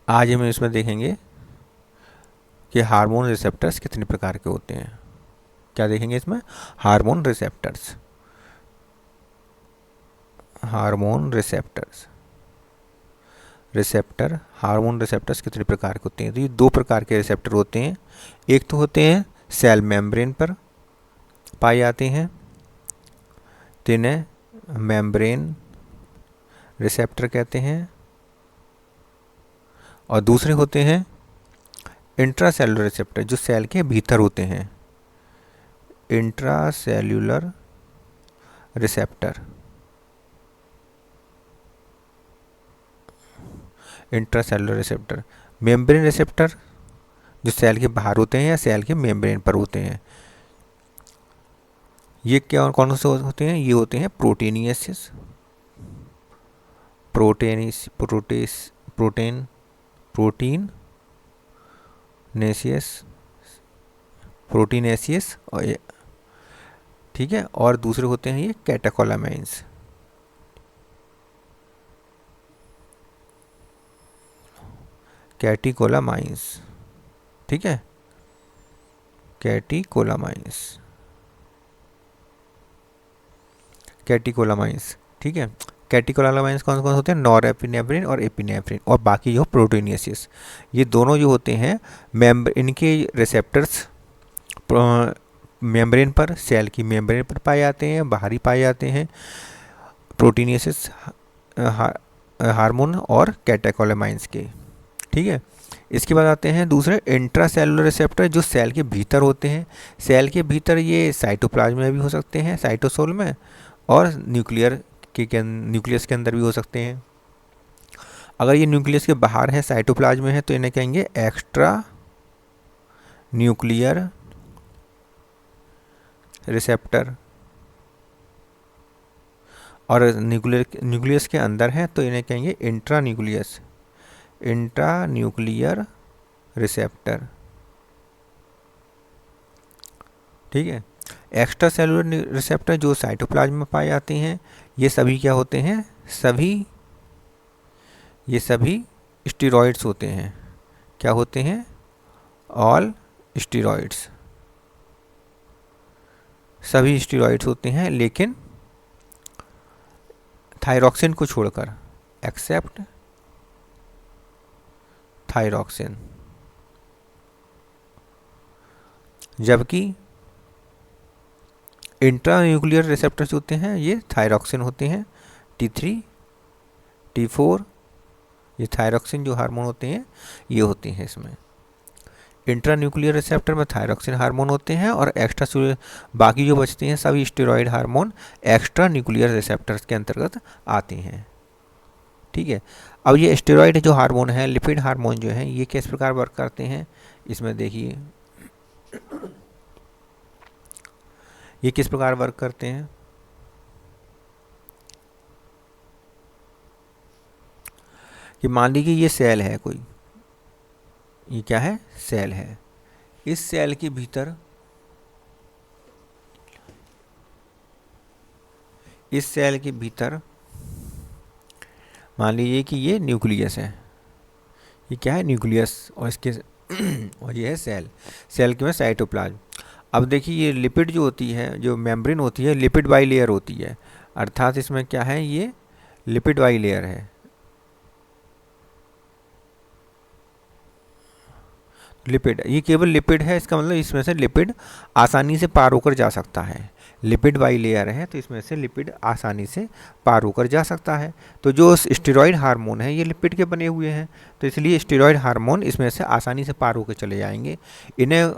आज हम इसमें देखेंगे कि हार्मोन रिसेप्टर्स कितने प्रकार के होते हैं। क्या देखेंगे इसमें? Hormone receptors. Hormone receptors, receptor, hormone receptors कितने प्रकार के होते हैं? तो ये दो प्रकार के रिसेप्टर होते हैं। एक तो होते हैं सेल मेम्ब्रेन पर पाए जाते हैं, तो इन्हें मेम्ब्रेन रिसेप्टर कहते हैं। और दूसरे होते हैं इंट्रासेलुलर रिसेप्टर, जो सेल के भीतर होते हैं। Intracellular receptor, intracellular receptor. Membrane receptor जो सेल के बाहर होते हैं या सेल के मेम्ब्रेन पर होते हैं। ये क्या कौन से होते हैं? ये होते हैं प्रोटीनियसिस, प्रोटीनेसियस और ठीक है। और दूसरे होते हैं ये कैटेकोलामाइंस। कैटिकोलामाइंस, ठीक है, कैटिकोलामाइंस, कैटिकोलामाइंस, ठीक है। कैटिकोलामाइंस कौन कौन होते हैं? नॉरएपिनेफ्रिन और एपिनेफ्रिन। और बाकी जो प्रोटीनियसिस, ये दोनों जो होते हैं इनके रिसेप्टर्स मेम्ब्रेन पर, सेल की मेम्ब्रेन पर पाए जाते हैं, बाहरी पाए जाते हैं। प्रोटीनियसिस हार्मोन और कैटेकोलामाइंस के, ठीक है। इसके बाद आते हैं दूसरे इंट्रासेलुलर रिसेप्टर, जो सेल के भीतर होते हैं। सेल के भीतर ये साइटोप्लाज्म में भी हो सकते हैं, साइटोसोल में, और न्यूक्लियस के अंदर भी हो सकते हैं। अगर ये न्यूक्लियस के बाहर है, साइटोप्लाज्म में है, तो इन्हें कहेंगे एक्स्ट्रा न्यूक्लियर रिसेप्टर। और न्यूक्लियस के अंदर है तो इन्हें कहेंगे इंट्रान्यूक्लियर रिसेप्टर, ठीक है। एक्स्ट्रा सेलुलर रिसेप्टर जो साइटोप्लाज्म में पाए जाते हैं, ये सभी क्या होते हैं? ये सभी स्टेरॉइड्स होते हैं। क्या होते हैं? ऑल स्टेरॉइड्स, सभी स्टेरॉइड्स होते हैं, लेकिन थायरॉक्सिन को छोड़कर, एक्सेप्ट थायरॉक्सिन। जबकि इंट्रान्यूक्लियर रिसेप्टर्स होते हैं, ये थायरॉक्सिन होते हैं, T3, T4, ये थायरॉक्सिन जो हार्मोन होते हैं ये होते हैं इसमें। इंट्रान्यूक्लियर रिसेप्टर में थायरॉक्सिन हार्मोन होते हैं, और एक्स्ट्रा बाकी जो बचते हैं सभी steroid hormone extra nuclear receptors के अंतर्गत आते हैं, ठीक है। अब ये स्टेरॉइड जो हार्मोन है, लिपिड हार्मोन जो है, ये किस प्रकार वर्क करते हैं? इसमें देखिए ये किस प्रकार वर्क करते हैं। कि मान लीजिए ये सेल है कोई, ये क्या है? सेल है। इस सेल के भीतर, इस सेल के भीतर मान लीजिए कि ये न्यूक्लियस है, ये क्या है? न्यूक्लियस। और इसके और ये है सेल, सेल के में साइटोप्लाज्म। अब देखिए ये लिपिड जो होती है, जो मेम्ब्रेन होती है, लिपिड बाई लेयर होती है, अर्थात इसमें क्या है? ये लिपिड बाई लेयर है। लिपिड, ये केवल लिपिड है, इसका मतलब इसमें से लिपिड आसानी से पार होकर जा सकता है। लिपिड बाई लेयर है तो इसमें से लिपिड आसानी से पार होकर जा सकता है। तो जो स्टेरॉइड हार्मोन है ये लिपिड के बने हुए हैं, तो इसलिए स्टेरॉइड हार्मोन इसमें से आसानी से पार होकर चले जाएंगे। इन्हें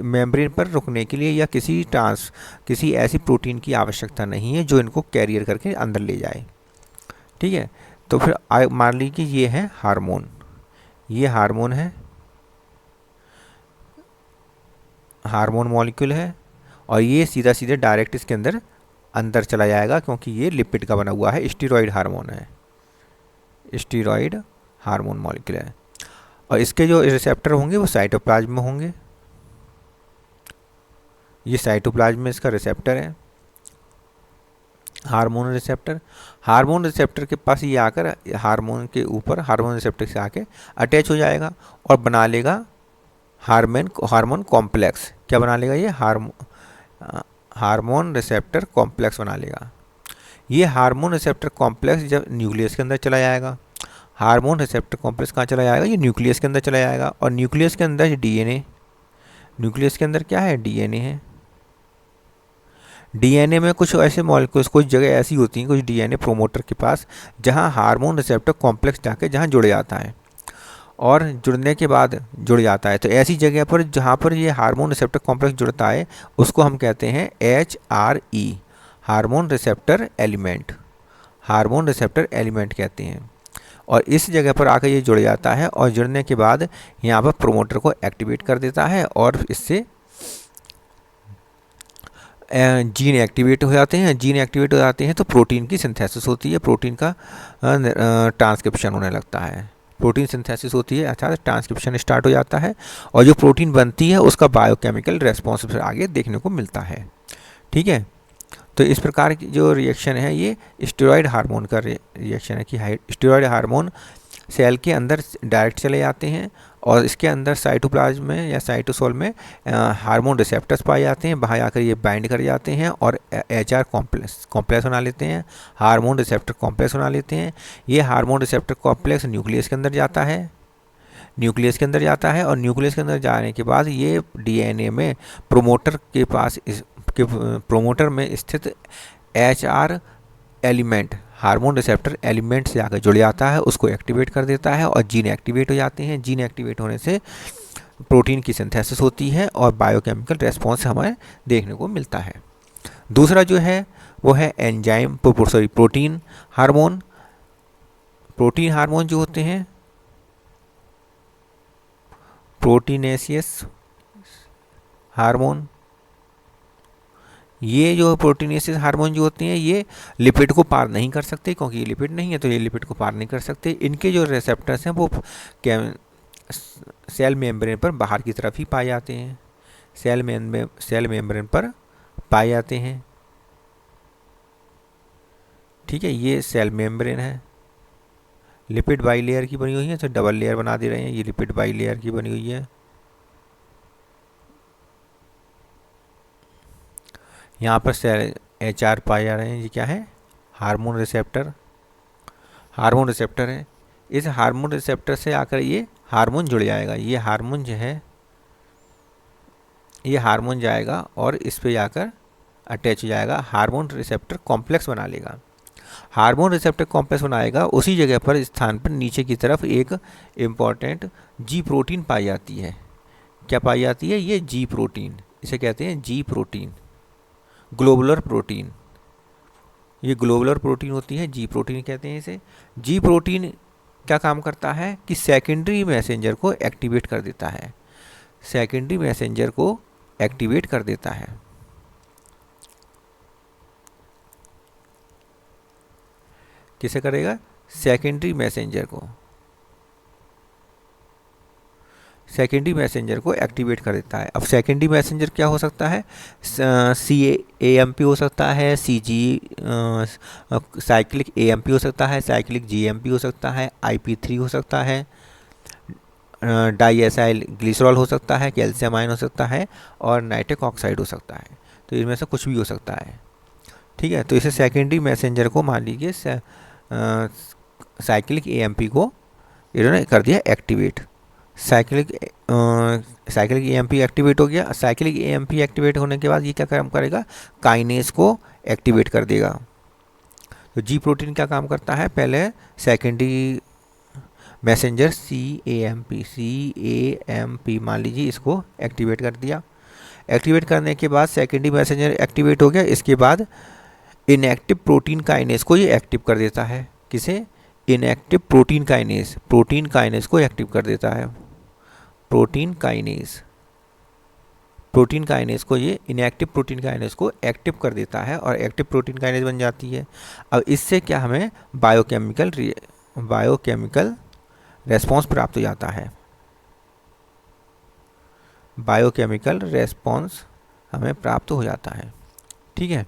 मेम्ब्रेन पर रुकने के लिए या किसी ऐसी प्रोटीन की आवश्यकता नहीं है जो इनको कैरियर करके अंदर ले जाए, ठीक है। तो फिर मान लीजिए कि ये है हार्मोन, ये हार्मोन है, हार्मोन मॉलिक्यूल है, और ये सीधा सीधे डायरेक्ट इसके अंदर चला जाएगा, क्योंकि ये लिपिड का बना हुआ है, स्टेरॉइड हार्मोन है, स्टेरॉइड हार्मोन मॉलिक्यूल है। और इसके जो रिसेप्टर होंगे वो साइटोप्लाज्म में होंगे। ये साइटोप्लाज्म में इसका रिसेप्टर है, हार्मोन रिसेप्टर, हार्मोन रिसेप्टर के पास ये आकर हार्मोन के ऊपर हार्मोन रिसेप्टर से आके अटैच हो जाएगा और बना लेगा हार्मोन कॉम्प्लेक्स। क्या बना लेगा ये? हार्मोन रिसेप्टर कॉम्प्लेक्स बना लेगा। ये हार्मोन रिसेप्टर कॉम्प्लेक्स जब न्यूक्लियस के अंदर चला जाएगा, हार्मोन रिसेप्टर कॉम्प्लेक्स कहाँ चला जाएगा? ये न्यूक्लियस के अंदर चला जाएगा। और न्यूक्लियस के अंदर डीएनए, न्यूक्लियस के अंदर क्या है? डीएनए है। डीएनए में कुछ ऐसे मॉलिक्यूल्स, कुछ जगह ऐसी होती हैं कुछ डीएनए प्रोमोटर के पास, जहाँ हार्मोन रिसेप्टर कॉम्प्लेक्स जाके जहाँ जुड़ जाता है और जुड़ने के बाद जुड़ जाता है। तो ऐसी जगह पर जहाँ पर ये हार्मोन रिसेप्टर कॉम्प्लेक्स जुड़ता है उसको हम कहते हैं HRE, hormone receptor element, hormone receptor element कहते हैं। और इस जगह पर आकर ये जुड़ जाता है और जुड़ने के बाद यहाँ पर प्रोमोटर को एक्टिवेट कर देता है और इससे जीन एक्टिवेट हो जाते हैं। जीन एक्टिवेट हो जाते हैं तो प्रोटीन की सिंथेसिस होती है, प्रोटीन का ट्रांसक्रिप्शन होने लगता है, प्रोटीन सिंथेसिस होती है, अच्छा ट्रांसक्रिप्शन स्टार्ट हो जाता है और जो प्रोटीन बनती है उसका बायोकेमिकल रेस्पॉन्स फिर आगे देखने को मिलता है। ठीक है, तो इस प्रकार की जो रिएक्शन है ये स्टेरॉयड हार्मोन का रिएक्शन है कि स्टेरॉयड हार्मोन सेल के अंदर डायरेक्ट चले जाते हैं और इसके अंदर साइटोप्लाज्म में या साइटोसोल में हार्मोन रिसेप्टर्स पाए जाते हैं, वहाँ आकर ये बाइंड कर जाते हैं और HR कॉम्प्लेक्स बना लेते हैं, हार्मोन रिसेप्टर कॉम्प्लेक्स बना लेते हैं। ये हार्मोन रिसेप्टर कॉम्प्लेक्स न्यूक्लियस के अंदर जाता है, न्यूक्लियस के अंदर जाता है और न्यूक्लियस के अंदर जाने के बाद ये डीएनए में प्रोमोटर के पास प्रोमोटर में स्थित HR element, hormone receptor element से आकर जुड़ जाता है, उसको एक्टिवेट कर देता है और जीन एक्टिवेट हो जाते हैं। जीन एक्टिवेट होने से प्रोटीन की सिंथेसिस होती है और बायोकेमिकल रेस्पॉन्स हमें देखने को मिलता है। दूसरा जो है वो है enzyme protein hormone. Protein hormone जो होते हैं प्रोटीनेसियस हार्मोन, ये जो प्रोटीनेसिस हार्मोन जो होते हैं ये लिपिड को पार नहीं कर सकते, क्योंकि ये लिपिड नहीं है तो ये लिपिड को पार नहीं कर सकते। इनके जो रिसेप्टर्स हैं वो सेल मेम्ब्रेन पर बाहर की तरफ ही पाए जाते हैं, सेल मेम्ब्रेन पर पाए जाते हैं। ठीक है, ये सेल मेम्ब्रेन है, लिपिड बाई लेयर की बनी हुई है, तो डबल लेयर बना दे रहे हैं, ये लिपिड बाई लेयर की बनी हुई है। यहाँ पर सेल HR पाए जा रहे हैं, ये क्या है? हार्मोन रिसेप्टर, हार्मोन रिसेप्टर है। इस हार्मोन रिसेप्टर से आकर ये हार्मोन जुड़ जाएगा, ये हार्मोन जो है ये हार्मोन जाएगा और इस पे जाकर अटैच हो जाएगा, हार्मोन रिसेप्टर कॉम्प्लेक्स बना लेगा। हार्मोन रिसेप्टर कॉम्प्लेक्स बनाएगा, उसी जगह पर स्थान पर नीचे की तरफ एक इम्पॉर्टेंट G प्रोटीन पाई जाती है। क्या पाई जाती है? ये G प्रोटीन, इसे कहते हैं G प्रोटीन, ग्लोबुलर प्रोटीन। ये ग्लोबुलर प्रोटीन होती है, G प्रोटीन कहते हैं इसे। G प्रोटीन क्या काम करता है कि सेकेंडरी मैसेंजर को एक्टिवेट कर देता है, सेकेंडरी मैसेंजर को एक्टिवेट कर देता है। किसे करेगा? सेकेंडरी मैसेंजर को, सेकेंडरी मैसेंजर को एक्टिवेट कर देता है। अब सेकेंडरी मैसेंजर क्या हो सकता है? CAMP हो सकता है, साइक्लिक AMP हो सकता है, साइक्लिक GMP हो सकता है, IP3 हो सकता है, डाईएसाइल ग्लिसरॉल हो सकता है, कैल्शियम आयन हो सकता है और नाइट्रिक ऑक्साइड हो सकता है। तो इनमें से कुछ भी हो सकता है। ठीक है, तो इसे सेकेंडरी मैसेंजर को मान लीजिए साइक्लिक AMP को इन्होंने कर दिया एक्टिवेट। साइक्लिक AMP एक्टिवेट हो गया। साइक्लिक AMP एक्टिवेट होने के बाद ये क्या काम करेगा? काइनेज को एक्टिवेट कर देगा। तो G प्रोटीन क्या काम करता है? पहले सेकेंडरी मैसेंजर CAMP मान लीजिए, इसको एक्टिवेट कर दिया। एक्टिवेट करने के बाद सेकेंडरी मैसेंजर एक्टिवेट हो गया, इसके बाद इनएक्टिव प्रोटीन काइनेज को ये एक्टिव कर देता है। किसे? इनएक्टिव प्रोटीन काइनेज को एक्टिव कर देता है। प्रोटीन काइनेज को ये इनएक्टिव प्रोटीन काइनेज को एक्टिव कर देता है और एक्टिव प्रोटीन काइनेज बन जाती है। अब इससे क्या हमें बायोकेमिकल रेस्पॉन्स प्राप्त हो जाता है, बायोकेमिकल रेस्पॉन्स हमें प्राप्त हो जाता है। ठीक है,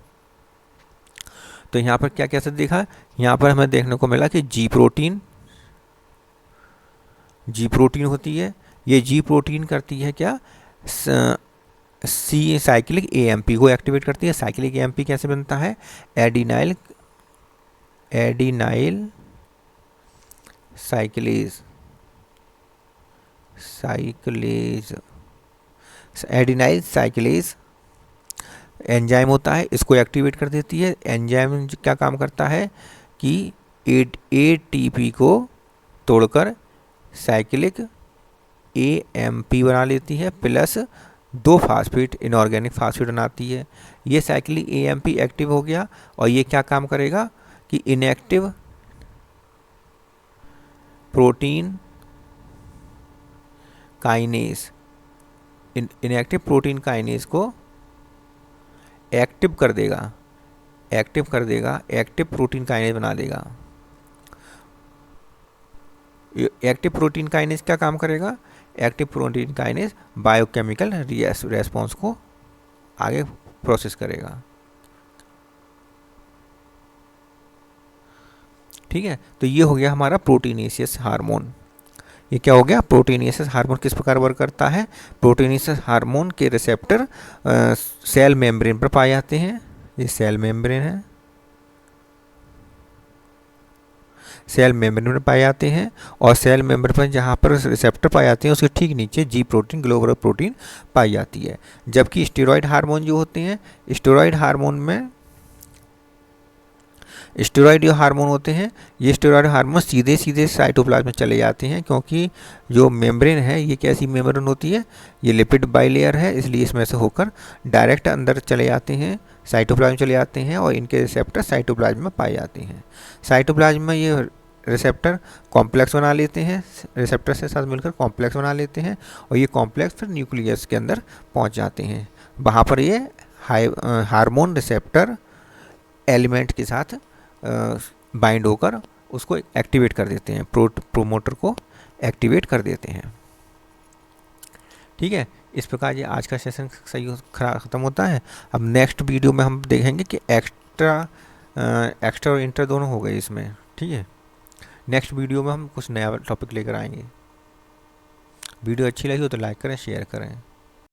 तो तो यहाँ पर क्या कैसे देखा, यहाँ पर हमें देखने को मिला कि जी प्रोटीन होती है। ये जी प्रोटीन करती है क्या, सी साइक्लिक एएमपी को एक्टिवेट करती है। साइक्लिक एएमपी कैसे बनता है, एडिनाइल साइक्लेज एडिनाइल साइक्लेज एंजाइम होता है, इसको एक्टिवेट कर देती है। एंजाइम क्या काम करता है कि एटीपी को तोड़कर साइक्लिक एएमपी बना लेती है, प्लस 2 फास्फेट इनऑर्गेनिक फास्फेट बनाती है। ये साइक्लिक एएमपी एक्टिव हो गया और ये क्या काम करेगा कि इनएक्टिव प्रोटीन काइनेज को एक्टिव कर देगा, एक्टिव प्रोटीन काइनेज बना देगा। एक्टिव प्रोटीन काइनेज क्या काम करेगा, active protein kinase biochemical response को आगे प्रोसेस करेगा। ठीक है, तो ये हो गया हमारा प्रोटीनेशियस हार्मोन। ये क्या हो गया, प्रोटीनेशियस हार्मोन किस प्रकार वर्क करता है। प्रोटीनेशियस हार्मोन के रिसेप्टर सेल मेम्ब्रेन पर पाए जाते हैं। ये सेल मेम्ब्रेन है, सेल मेम्ब्रेन में पाए जाते हैं और सेल मेम्ब्रेन पर जहाँ पर रिसेप्टर पाए जाते हैं उसके ठीक नीचे जी प्रोटीन, ग्लोबुलर प्रोटीन पाई जाती है। जबकि स्टेरॉइड हार्मोन जो होते हैं, स्टेरॉइड जो हार्मोन होते हैं, ये स्टेरॉइड हार्मोन सीधे साइटोप्लाज्म में चले जाते हैं, क्योंकि जो मेम्ब्रेन है ये कैसी मेम्ब्रेन होती है, ये लिपिड बाइलेयर है, इसलिए इसमें से होकर डायरेक्ट अंदर चले जाते हैं, साइटोप्लाज्म चले जाते हैं और इनके रिसेप्टर साइटोप्लाज्म में पाए जाते हैं। साइटोप्लाज्म में ये रिसेप्टर कॉम्प्लेक्स बना लेते हैं, रिसेप्टर से साथ मिलकर कॉम्प्लेक्स बना लेते हैं और ये कॉम्प्लेक्स फिर न्यूक्लियस के अंदर पहुंच जाते हैं। वहाँ पर ये हार्मोन रिसेप्टर एलिमेंट के साथ बाइंड होकर उसको एक्टिवेट कर देते हैं, प्रोमोटर को एक्टिवेट कर देते हैं। ठीक है, इस प्रकार ये आज का सेशन सही ख़त्म होता है। अब नेक्स्ट वीडियो में हम देखेंगे कि एक्स्ट्रा और इंटर दोनों हो गए इसमें। ठीक है, नेक्स्ट वीडियो में हम कुछ नया टॉपिक लेकर आएंगे। वीडियो अच्छी लगी हो तो लाइक करें, शेयर करें।